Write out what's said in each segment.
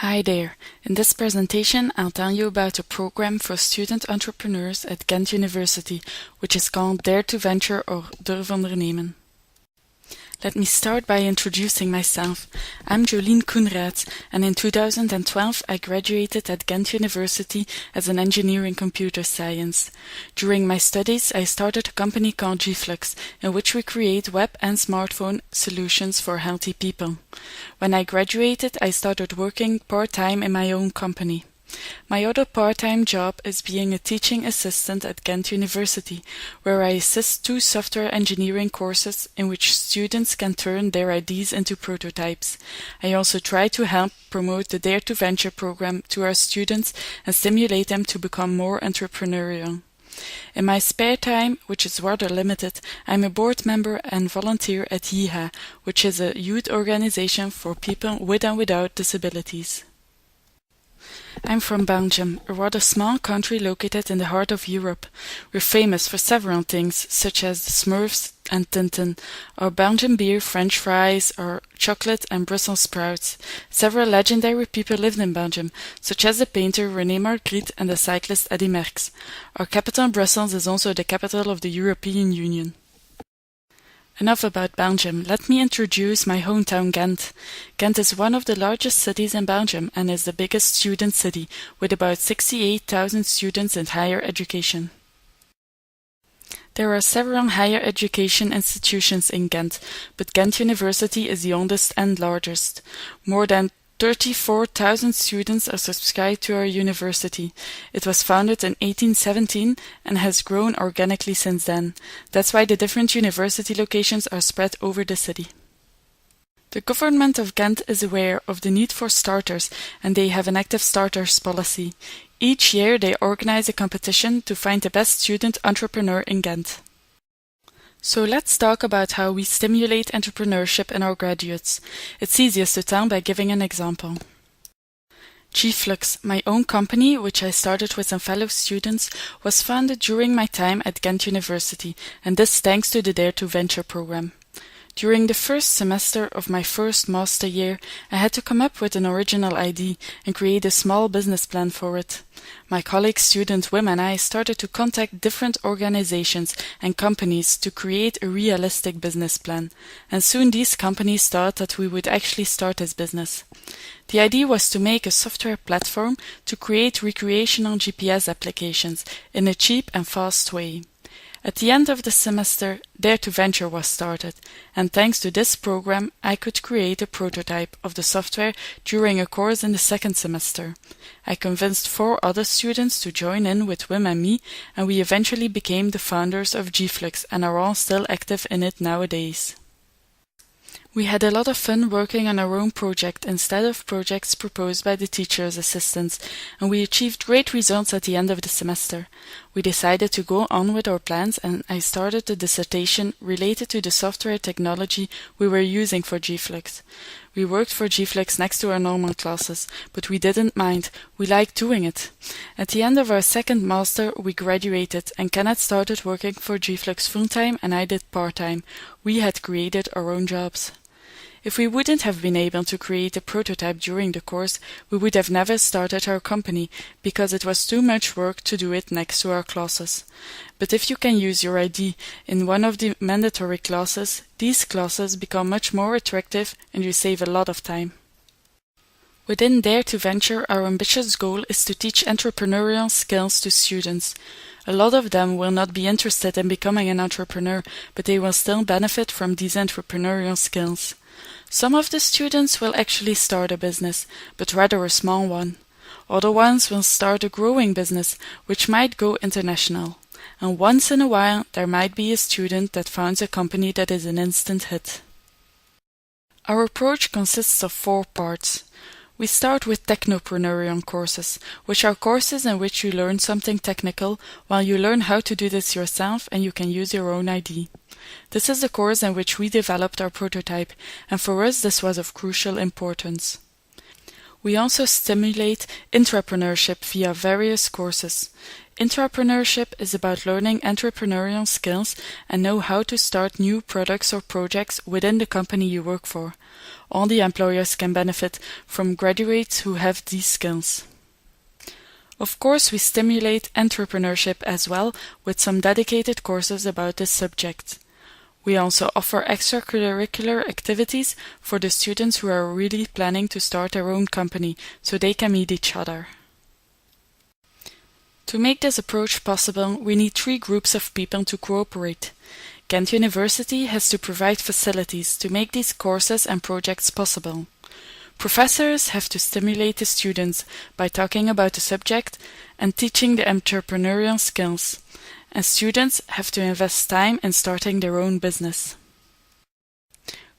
Hi there. In this presentation, I'll tell you about a program for student entrepreneurs at Ghent University, which is called Dare to Venture or Durf ondernemen. Let me start by introducing myself. I'm Jolien Koenraad, and in 2012 I graduated at Ghent University as an engineer in computer science. During my studies, I started a company called Gflux, in which we create web and smartphone solutions for healthy people. When I graduated, I started working part-time in my own company. My other part-time job is being a teaching assistant at Ghent University, where I assist 2 software engineering courses in which students can turn their ideas into prototypes. I also try to help promote the Dare to Venture program to our students and stimulate them to become more entrepreneurial. In my spare time, which is rather limited, I'm a board member and volunteer at YIHA, which is a youth organization for people with and without disabilities. I'm from Belgium, a rather small country located in the heart of Europe. We're famous for several things, such as the Smurfs and Tintin, our Belgian beer, French fries, our chocolate and Brussels sprouts. Several legendary people lived in Belgium, such as the painter René Magritte and the cyclist Eddy Merckx. Our capital, Brussels, is also the capital of the European Union. Enough about Belgium. Let me introduce my hometown Ghent. Ghent is one of the largest cities in Belgium and is the biggest student city, with about 68,000 students in higher education. There are several higher education institutions in Ghent, but Ghent University is the oldest and largest. More than 34,000 students are subscribed to our university. It was founded in 1817 and has grown organically since then. That's why the different university locations are spread over the city. The government of Ghent is aware of the need for starters, and they have an active starters policy. Each year they organize a competition to find the best student entrepreneur in Ghent. So let's talk about how we stimulate entrepreneurship in our graduates. It's easiest to tell by giving an example. Gflux, my own company, which I started with some fellow students, was founded during my time at Ghent University, and this thanks to the Dare to Venture program. During the first semester of my first master year, I had to come up with an original idea and create a small business plan for it. My colleague student Wim and I started to contact different organizations and companies to create a realistic business plan, and soon these companies thought that we would actually start this business. The idea was to make a software platform to create recreational GPS applications in a cheap and fast way. At the end of the semester, Dare to Venture was started, and thanks to this program I could create a prototype of the software during a course in the second semester. I convinced 4 other students to join in with Wim and me, and we eventually became the founders of Gflux and are all still active in it nowadays. We had a lot of fun working on our own project instead of projects proposed by the teacher's assistants, and we achieved great results at the end of the semester. We decided to go on with our plans, and I started a dissertation related to the software technology we were using for Gflux. We worked for Gflux next to our normal classes, but we didn't mind. We liked doing it. At the end of our second master, we graduated, and Kenneth started working for Gflux full-time and I did part-time. We had created our own jobs. If we wouldn't have been able to create a prototype during the course, we would have never started our company, because it was too much work to do it next to our classes. But if you can use your idea in one of the mandatory classes, these classes become much more attractive and you save a lot of time. Within Dare to Venture, our ambitious goal is to teach entrepreneurial skills to students. A lot of them will not be interested in becoming an entrepreneur, but they will still benefit from these entrepreneurial skills. Some of the students will actually start a business, but rather a small one. Other ones will start a growing business, which might go international. And once in a while, there might be a student that founds a company that is an instant hit. Our approach consists of 4 parts. We start with technopreneurial courses, which are courses in which you learn something technical while you learn how to do this yourself and you can use your own idea. This is the course in which we developed our prototype, and for us this was of crucial importance. We also stimulate entrepreneurship via various courses. Entrepreneurship is about learning entrepreneurial skills and know how to start new products or projects within the company you work for. All the employers can benefit from graduates who have these skills. Of course, we stimulate entrepreneurship as well with some dedicated courses about this subject. We also offer extracurricular activities for the students who are really planning to start their own company, so they can meet each other. To make this approach possible, we need 3 groups of people to cooperate. Ghent University has to provide facilities to make these courses and projects possible. Professors have to stimulate the students by talking about the subject and teaching the entrepreneurial skills, and students have to invest time in starting their own business.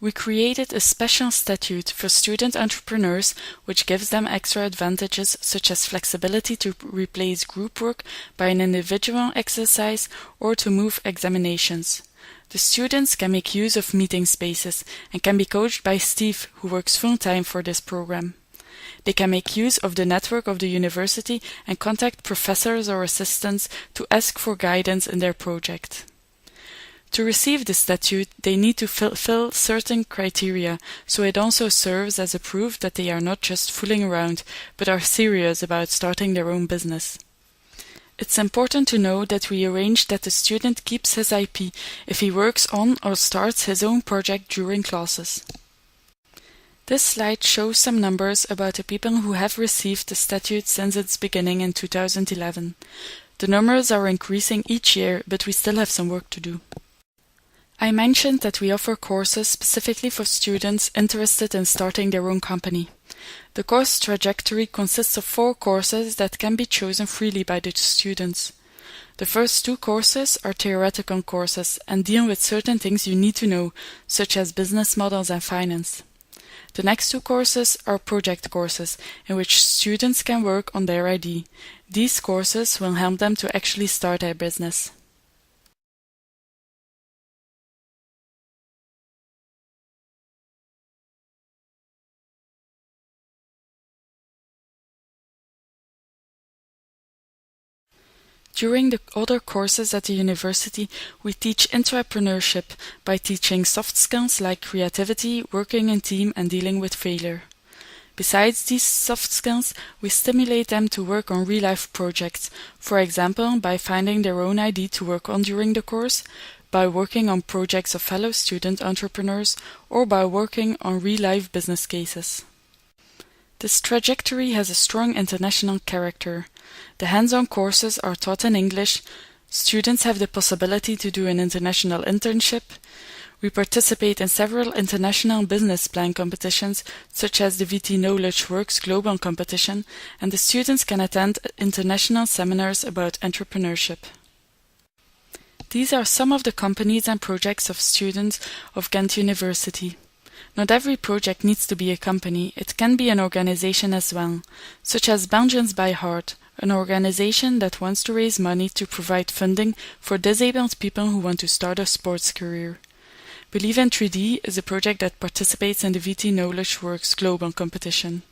We created a special statute for student entrepreneurs which gives them extra advantages such as flexibility to replace group work by an individual exercise or to move examinations. The students can make use of meeting spaces and can be coached by Steve, who works full-time for this program. They can make use of the network of the university and contact professors or assistants to ask for guidance in their project. To receive the statute, they need to fulfill certain criteria, so it also serves as a proof that they are not just fooling around, but are serious about starting their own business. It's important to know that we arrange that the student keeps his IP if he works on or starts his own project during classes. This slide shows some numbers about the people who have received the statute since its beginning in 2011. The numbers are increasing each year, but we still have some work to do. I mentioned that we offer courses specifically for students interested in starting their own company. The course trajectory consists of 4 courses that can be chosen freely by the students. The first 2 courses are theoretical courses and deal with certain things you need to know, such as business models and finance. The next 2 courses are project courses, in which students can work on their idea. These courses will help them to actually start their business. During the other courses at the university, we teach entrepreneurship by teaching soft skills like creativity, working in team, and dealing with failure. Besides these soft skills, we stimulate them to work on real-life projects, for example, by finding their own idea to work on during the course, by working on projects of fellow student entrepreneurs, or by working on real-life business cases. This trajectory has a strong international character. The hands-on courses are taught in English, students have the possibility to do an international internship, we participate in several international business plan competitions, such as the VT Knowledge Works Global Competition, and the students can attend international seminars about entrepreneurship. These are some of the companies and projects of students of Ghent University. Not every project needs to be a company, it can be an organization as well, such as Belgians by Heart, an organization that wants to raise money to provide funding for disabled people who want to start a sports career. Believe in 3D is a project that participates in the VT Knowledge Works Global Competition.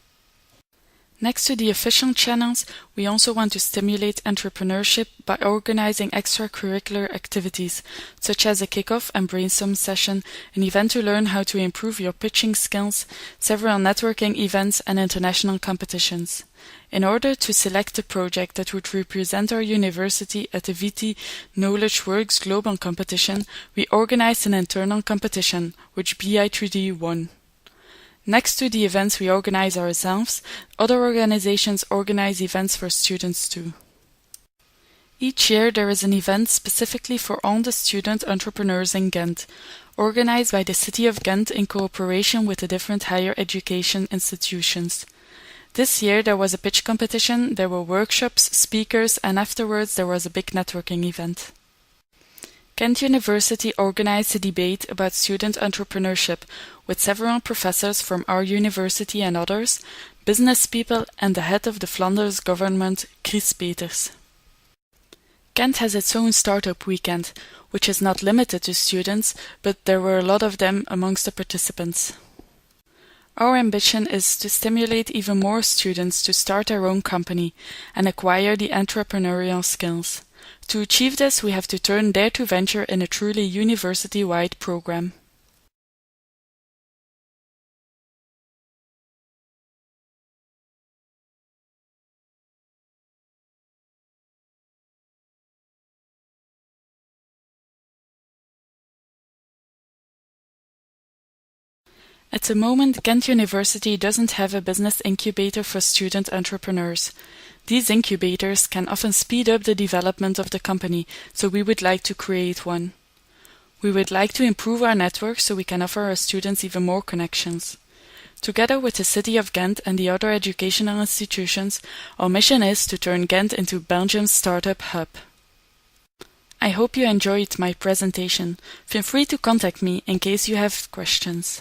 Next to the official channels, we also want to stimulate entrepreneurship by organizing extracurricular activities, such as a kick-off and brainstorm session, an event to learn how to improve your pitching skills, several networking events, and international competitions. In order to select a project that would represent our university at the VT Knowledge Works Global Competition, we organized an internal competition, which BI3D won. Next to the events we organize ourselves, other organizations organize events for students too. Each year there is an event specifically for all the student entrepreneurs in Ghent, organized by the City of Ghent in cooperation with the different higher education institutions. This year there was a pitch competition, there were workshops, speakers, and afterwards there was a big networking event. Ghent University organized a debate about student entrepreneurship with several professors from our university and others, business people, and the head of the Flanders government, Chris Peters. Ghent has its own startup weekend, which is not limited to students, but there were a lot of them amongst the participants. Our ambition is to stimulate even more students to start their own company and acquire the entrepreneurial skills. To achieve this, we have to turn Dare to Venture in a truly university-wide program. At the moment, Ghent University doesn't have a business incubator for student entrepreneurs. These incubators can often speed up the development of the company, so we would like to create one. We would like to improve our network so we can offer our students even more connections. Together with the City of Ghent and the other educational institutions, our mission is to turn Ghent into Belgium's startup hub. I hope you enjoyed my presentation. Feel free to contact me in case you have questions.